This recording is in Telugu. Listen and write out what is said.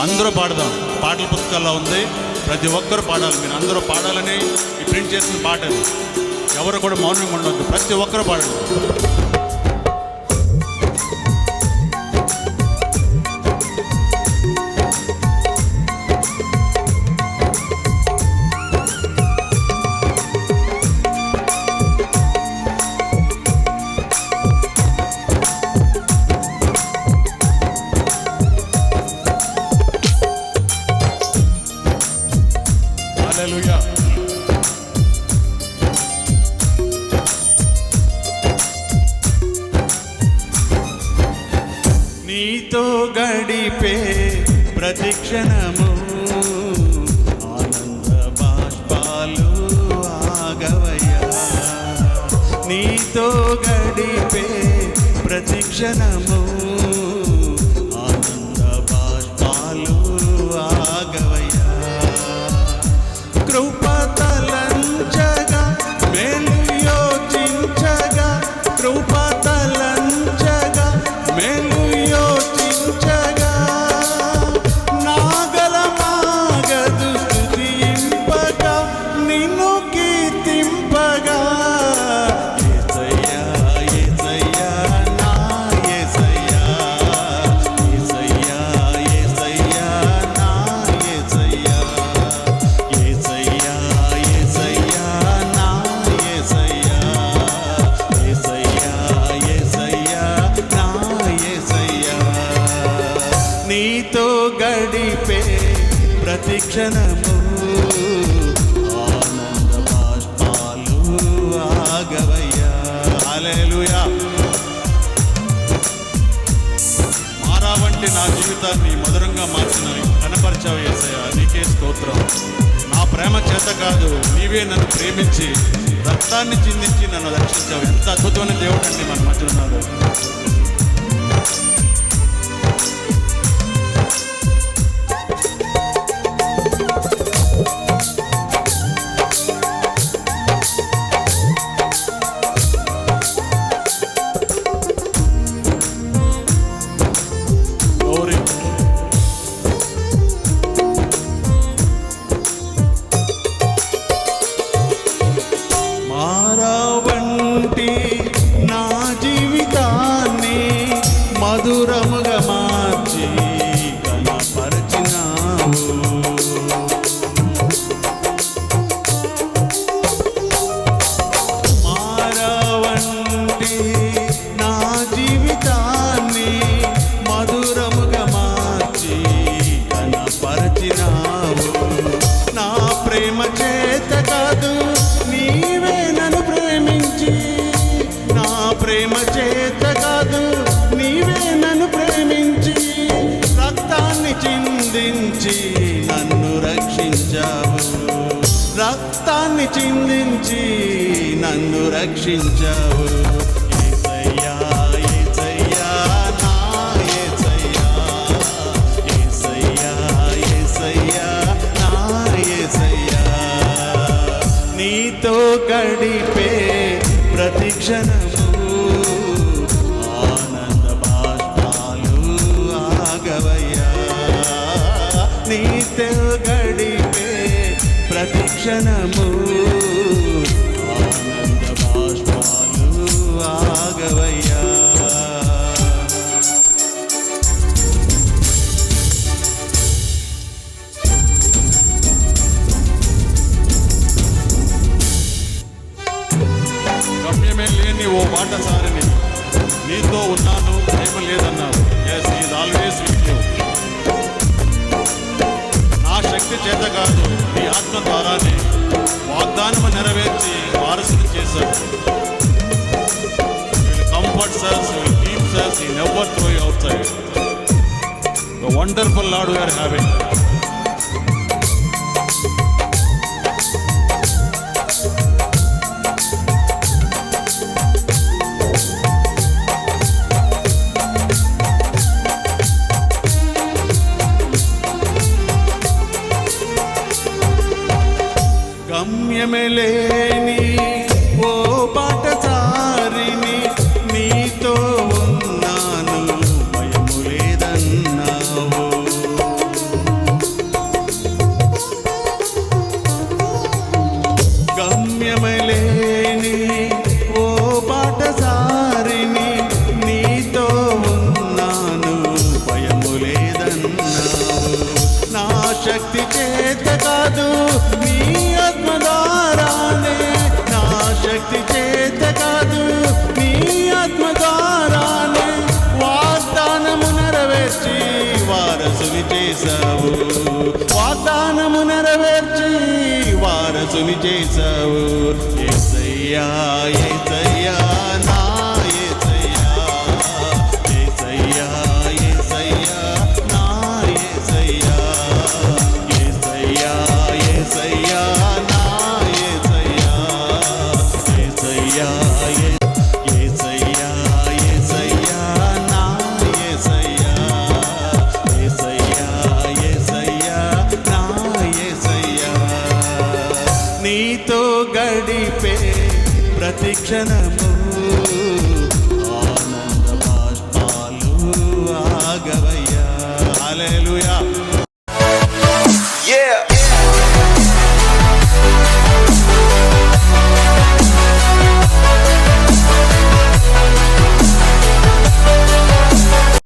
అందరూ పాడదాం. పాటల పుస్తకాల్లో ఉంది, ప్రతి ఒక్కరు పాడాలి. మీరు అందరూ పాడాలని ఈ ప్రింట్ చేసిన పాటలు. ఎవరు కూడా మౌనంగా ఉండొద్దు, ప్రతి ఒక్కరు పాడాలి. నీతో గడిపే ప్రతిక్షణము ఆనంద బాష్పాలు ఆగవయ్యా. నీతో గడిపే ప్రతిక్షణము ఆనంద బాష్పాలు ఆగవయ్యా. కృపతలంచగా మేలు యోచించగా, కృపతలంచగా మేలు యోచించగా, నాగలమాగదు స్తుతింపగా, నిన్ను కీర్తింపగా. యేసయ్యా యేసయ్యా నా యేసయ్యా, యేసయ్యా యేసయ్యా నా యేసయ్యా, యేసయ్యా యేసయ్యా నా యేసయ్యా, యేసయ్యా యేసయ్యా నా యేసయ్యా. నీతో గడిపే ప్రతిక్షణము ఆనంద బాష్పాలు ఆగవయ్యా. హల్లెలూయా. మారా వంటి నా జీవితాన్ని మధురంగా మార్చిన కనపరిచావు యేసయ్యా, నీకే స్తోత్రం. నా ప్రేమ చేత కాదు, నీవే నన్ను ప్రేమించి రక్తాన్ని చిందించి నన్ను రక్షించావు. ఎంత అద్భుతమైన దేవుడు అండి మన మధ్య ఉన్నాడు. మారావంటి నా జీవితాన్ని మధురముగా మార్చి కనపరచినావు. మారావంటి నా జీవితాన్ని మధురముగా మార్చి కనపరచినావు. నా ప్రేమ చేత కాదు, నీవే నన్ను ప్రేమించి, నా ప్రేమ చేత కాదు, నీవే నన్ను ప్రేమించి రక్తాన్ని చిందించి నన్ను రక్షించావు. రక్తాన్ని చిందించి నన్ను రక్షించావు. యేసయ్యా యేసయ్యా నా యేసయ్యా, యేసయ్యా యేసయ్యా నా యేసయ్యా. నీతో గడిపే ప్రతిక్షణము ఆనంద బాష్పాలు ఆగవయ్యా. నీతో గడిపే ప్రతిక్షణము ఆనంద బాష్పాలు ఆగవయ్యా. గమ్యమే లేని ఓ బాటసారిని, నీతో ఉన్నాను ప్రేమ లేదన్నావు. yes he is always with you. నా శక్తి చేత కాదు, నీ ఆత్మ ద్వారానే వాగ్దానం నెరవేర్చి వారసులు చేశాడు. Comforts us, he keeps us, he never throws you outside. The wonderful Lord we are having. గమ్యమేలేని ఓ బాటసారిని, నీతో ఉన్నాను భయము లేదన్నావు. శక్తి చేత కాదు నీ ఆత్మ ద్వారానే, నా శక్తి చేత కాదు నీ ఆత్మ ద్వారానే వాగ్దానము నెరవేర్చి వారసుని చేశావు, వాగ్దానము నెరవేర్చి వారసుని చేశావు. యేసయ్యా యేసయ్యా నా యేసయ్యా, యేసయ్యా యేసయ్యా నా యేసయ్యా, యేసయ్యా యేసయ్యా నా యేసయ్యా, యేసయ్యా యేసయ్యా యేసయ్యా నా యేసయ్యా, యేసయ్యా యేసయ్యా నా యేసయ్యా. నీతో గడిపే ప్రతి క్షణము ఆనంద బాష్పాలు ఆగవయ్యా. హల్లెలూయా.